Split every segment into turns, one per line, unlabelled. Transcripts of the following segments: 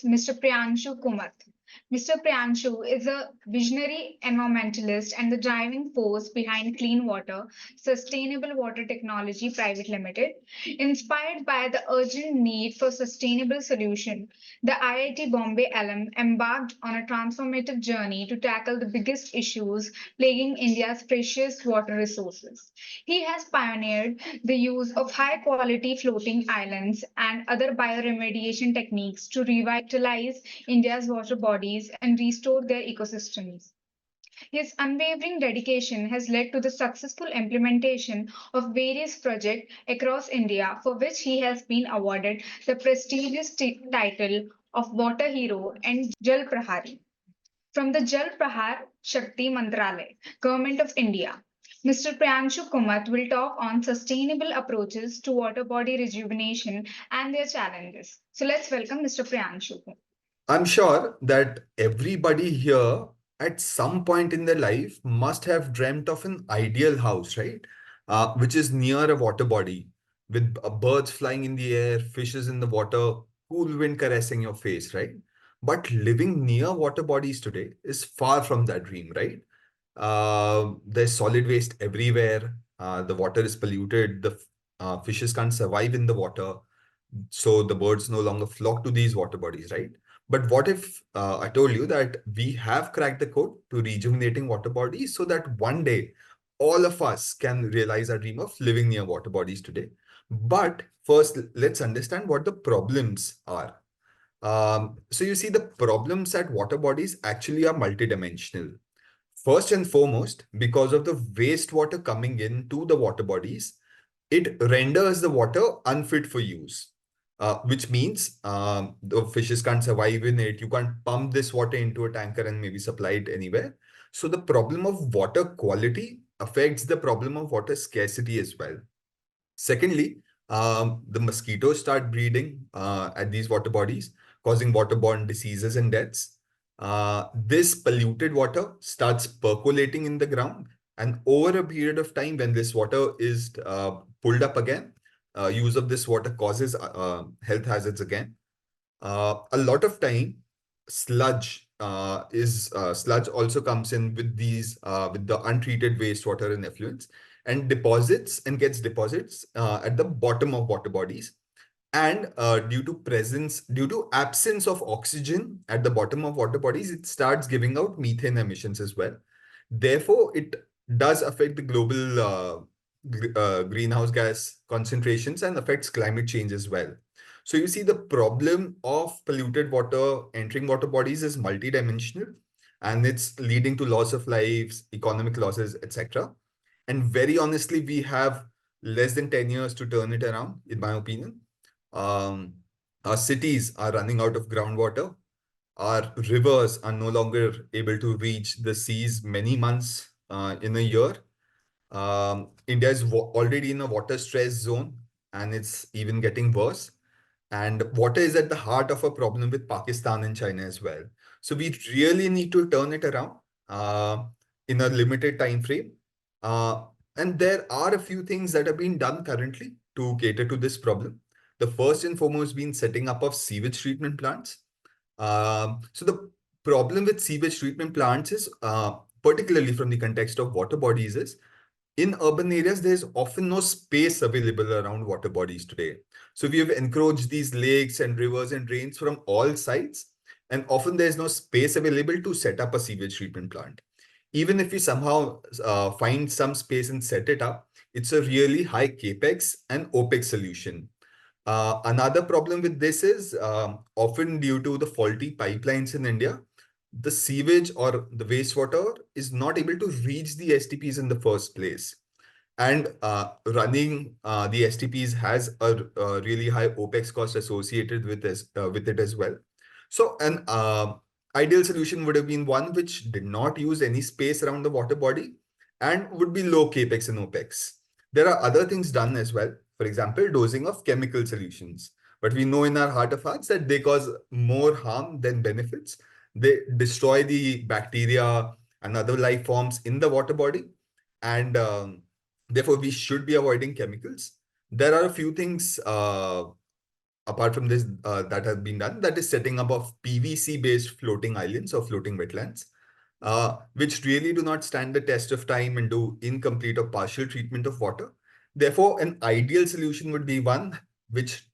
Mr. Priyanshu Kumath. Mr. Priyanshu is a visionary environmentalist and the driving force behind Clean Water, Sustainable Water Technology Private Limited. Inspired by the urgent need for sustainable solution, the IIT Bombay alum embarked on a transformative journey to tackle the biggest issues plaguing India's precious water resources. He has pioneered the use of high quality floating islands and other bioremediation techniques to revitalize India's water bodies and restore their ecosystems. His unwavering dedication has led to the successful implementation of various projects across India, for which he has been awarded the prestigious title of Water Hero and Jal Prahari from the Jal Prahar Shakti Mantralaya, Government of India. Mr. Priyanshu Kumath will talk on sustainable approaches to water body rejuvenation and their challenges. So let's welcome Mr. Priyanshu.
I'm sure that everybody here at some point in their life must have dreamt of an ideal house, right? Which is near a water body with birds flying in the air, fishes in the water, cool wind caressing your face, right? But living near water bodies today is far from that dream, right? There's solid waste everywhere. The water is polluted. The fishes can't survive in the water. So the birds no longer flock to these water bodies, right? But what if I told you that we have cracked the code to rejuvenating water bodies so that one day all of us can realize our dream of living near water bodies today? But first, let's understand what the problems are. So you see, the problems at water bodies actually are multidimensional. First and foremost, because of the wastewater coming into the water bodies, it renders the water unfit for use, which means the fishes can't survive in it. You can't pump this water into a tanker and maybe supply it anywhere. So the problem of water quality affects the problem of water scarcity as well. Secondly, the mosquitoes start breeding at these water bodies, causing waterborne diseases and deaths. This polluted water starts percolating in the ground, and over a period of time, when this water is pulled up again, use of this water causes health hazards again. A lot of time, sludge also comes in with these with the untreated wastewater and effluents and deposits and gets deposits at the bottom of water bodies. And due to absence of oxygen at the bottom of water bodies, it starts giving out methane emissions as well. Therefore, it does affect the global greenhouse gas concentrations and affects climate change as well. So you see, the problem of polluted water entering water bodies is multidimensional, and it's leading to loss of lives, economic losses, etc. And very honestly, we have less than 10 years to turn it around, in my opinion. Um, our cities are running out of groundwater. Our rivers are no longer able to reach the seas many months in a year. India is already in a water stress zone, and it's even getting worse. And water is at the heart of a problem with Pakistan and China as well. So we really need to turn it around uh, in a limited time frame. Uh, and there are a few things that are being done currently to cater to this problem. The first and foremost being setting up of sewage treatment plants. So the problem with sewage treatment plants is, particularly from the context of water bodies, is in urban areas, there's often no space available around water bodies today. So we have encroached these lakes and rivers and drains from all sides, and often there's no space available to set up a sewage treatment plant. Even if we somehow find some space and set it up, it's a really high capex and opex solution. Another problem with this is often due to the faulty pipelines in India, the sewage or the wastewater is not able to reach the STPs in the first place. And running the STPs has a really high OPEX cost associated with it as well. So an ideal solution would have been one which did not use any space around the water body and would be low capex and OPEX. There are other things done as well. For example, dosing of chemical solutions. But we know in our heart of hearts that they cause more harm than benefits. They destroy the bacteria and other life forms in the water body. And therefore, we should be avoiding chemicals. There are a few things apart from this, that has been done, that is setting up of PVC-based floating islands or floating wetlands, which really do not stand the test of time and do incomplete or partial treatment of water. Therefore, an ideal solution would be one which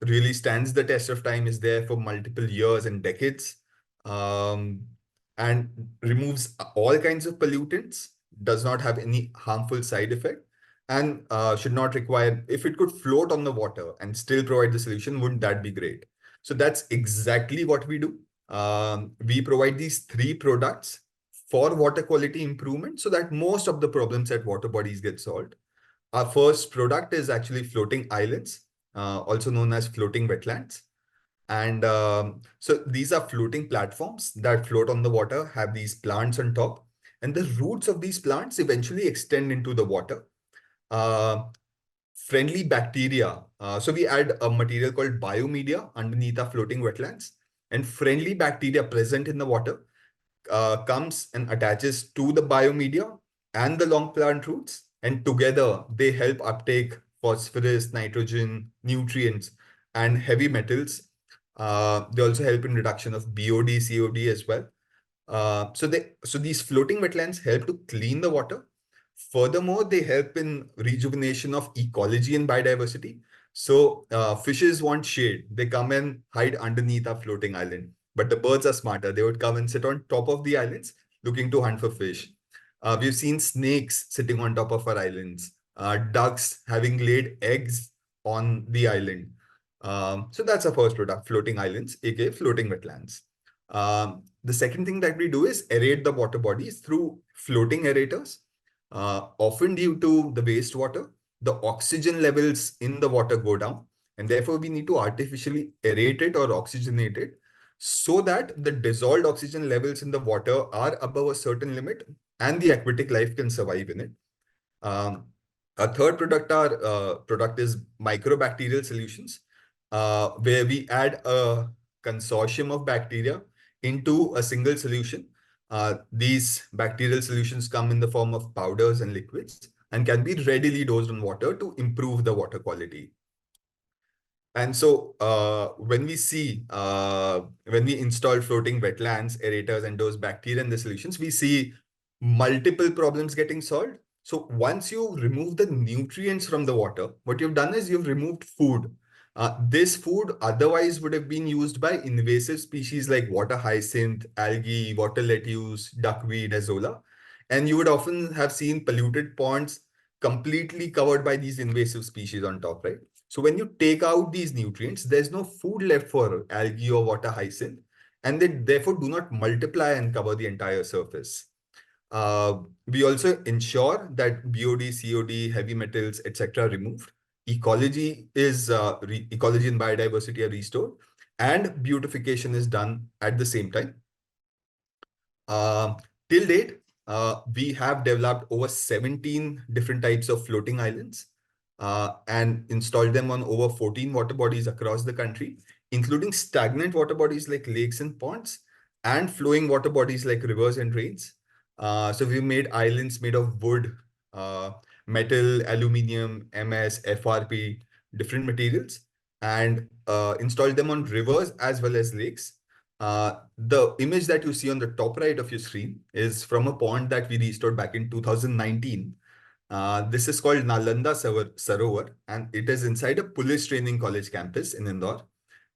really stands the test of time, is there for multiple years and decades, um, and removes all kinds of pollutants, does not have any harmful side effect, and should not require, if it could float on the water and still provide the solution, wouldn't that be great? So that's exactly what we do. We provide these three products for water quality improvement so that most of the problems at water bodies get solved. Our first product is actually floating islands, also known as floating wetlands. And so these are floating platforms that float on the water, have these plants on top, and the roots of these plants eventually extend into the water. Friendly bacteria. So we add a material called biomedia underneath our floating wetlands, and friendly bacteria present in the water comes and attaches to the biomedia and the long plant roots, and together they help uptake phosphorus, nitrogen, nutrients, and heavy metals. They also help in reduction of BOD, COD as well. So these floating wetlands help to clean the water. Furthermore, they help in rejuvenation of ecology and biodiversity. So fishes want shade. They come and hide underneath our floating island. But the birds are smarter. They would come and sit on top of the islands looking to hunt for fish. We've seen snakes sitting on top of our islands, ducks having laid eggs on the island. So that's our first product, floating islands, aka floating wetlands. The second thing that we do is aerate the water bodies through floating aerators. Often due to the wastewater, the oxygen levels in the water go down, and therefore we need to artificially aerate it or oxygenate it so that the dissolved oxygen levels in the water are above a certain limit and the aquatic life can survive in it. Our third product is microbacterial solutions, where we add a consortium of bacteria into a single solution. These bacterial solutions come in the form of powders and liquids and can be readily dosed in water to improve the water quality. And so when we install floating wetlands, aerators, and those bacteria in the solutions, we see multiple problems getting solved. So once you remove the nutrients from the water, what you've done is you've removed food. This food otherwise would have been used by invasive species like water hyacinth, algae, water lettuce, duckweed, azolla. And you would often have seen polluted ponds completely covered by these invasive species on top, right? So when you take out these nutrients, there's no food left for algae or water hyacinth, and they therefore do not multiply and cover the entire surface. We also ensure that BOD, COD, heavy metals, etc. are removed. Ecology and biodiversity are restored, and beautification is done at the same time. Till date, we have developed over 17 different types of floating islands and installed them on over 14 water bodies across the country, including stagnant water bodies like lakes and ponds, and flowing water bodies like rivers and drains. So we made islands made of wood, metal, aluminium, MS, FRP, different materials, and installed them on rivers as well as lakes. The image that you see on the top right of your screen is from a pond that we restored back in 2019. This is called Nalanda Sarovar, and it is inside a police training college campus in Indore.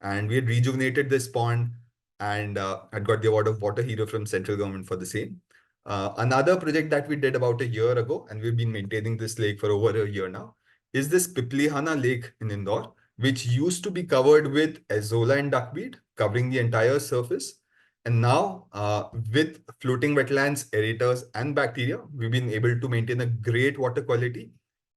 And we had rejuvenated this pond and had got the award of Water Hero from central government for the same. Another project that we did about a year ago, and we've been maintaining this lake for over a year now, is this Piplihana Lake in Indore, which used to be covered with azolla and duckweed, covering the entire surface. And now, with floating wetlands, aerators, and bacteria, we've been able to maintain a great water quality.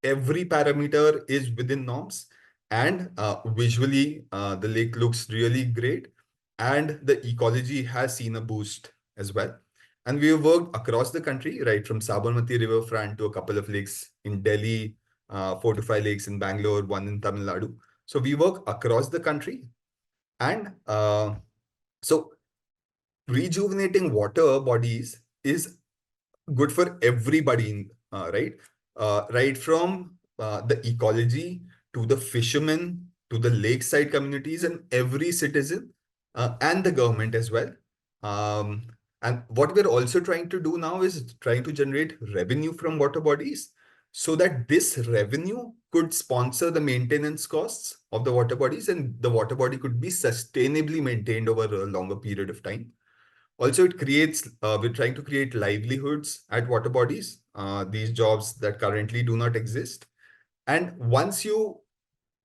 Every parameter is within norms, and visually, the lake looks really great, and the ecology has seen a boost as well. And we have worked across the country, right from Sabarmati riverfront to a couple of lakes in Delhi, 4 to 5 lakes in Bangalore, one in Tamil Nadu. So we work across the country, and so rejuvenating water bodies is good for everybody, right? Right from the ecology to the fishermen to the lakeside communities and every citizen and the government as well. And what we're also trying to do now is trying to generate revenue from water bodies so that this revenue could sponsor the maintenance costs of the water bodies and the water body could be sustainably maintained over a longer period of time. Also, we're trying to create livelihoods at water bodies, these jobs that currently do not exist. And once you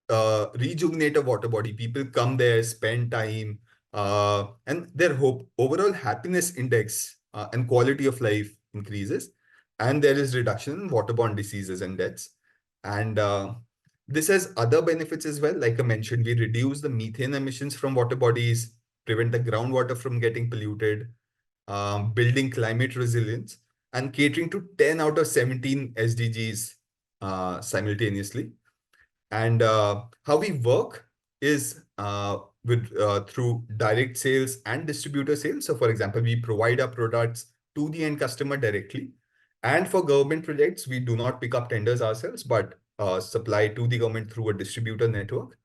rejuvenate a water body, people come there, spend time, and their overall happiness index and quality of life increases. And there is reduction in waterborne diseases and deaths. And this has other benefits as well. Like I mentioned, we reduce the methane emissions from water bodies, prevent the groundwater from getting polluted, building climate resilience, and catering to 10 out of 17 SDGs simultaneously. And how we work is through direct sales and distributor sales. So, for example, we provide our products to the end customer directly. And for government projects, we do not pick up tenders ourselves, but supply to the government through a distributor network.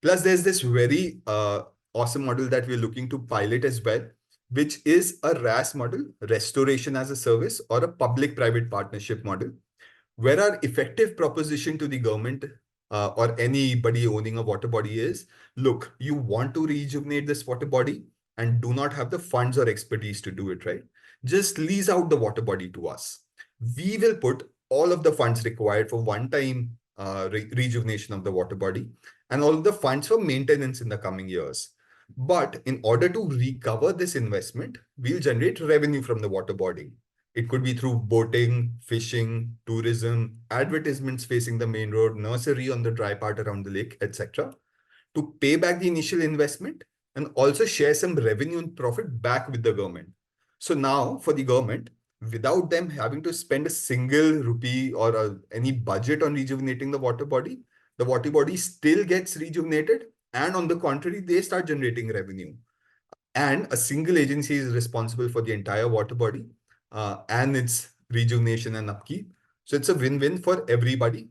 Plus, there's this very awesome model that we're looking to pilot as well, which is a RAS model, restoration as a service, or a public-private partnership model, where our effective proposition to the government or anybody owning a water body is, look, you want to rejuvenate this water body and do not have the funds or expertise to do it, right? Just lease out the water body to us. We will put all of the funds required for one-time rejuvenation of the water body and all of the funds for maintenance in the coming years. But in order to recover this investment, we'll generate revenue from the water body. It could be through boating, fishing, tourism, advertisements facing the main road, nursery on the dry part around the lake, etc. to pay back the initial investment and also share some revenue and profit back with the government. So now for the government, without them having to spend a single rupee or any budget on rejuvenating the water body still gets rejuvenated. And on the contrary, they start generating revenue. And a single agency is responsible for the entire water body and its rejuvenation and upkeep. So it's a win-win for everybody.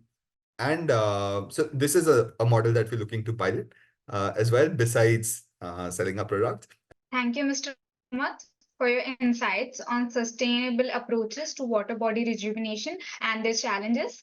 And so this is a model that we're looking to pilot as well, besides selling our product.
Thank you, Mr. Muth, for your insights on sustainable approaches to water body rejuvenation and their challenges.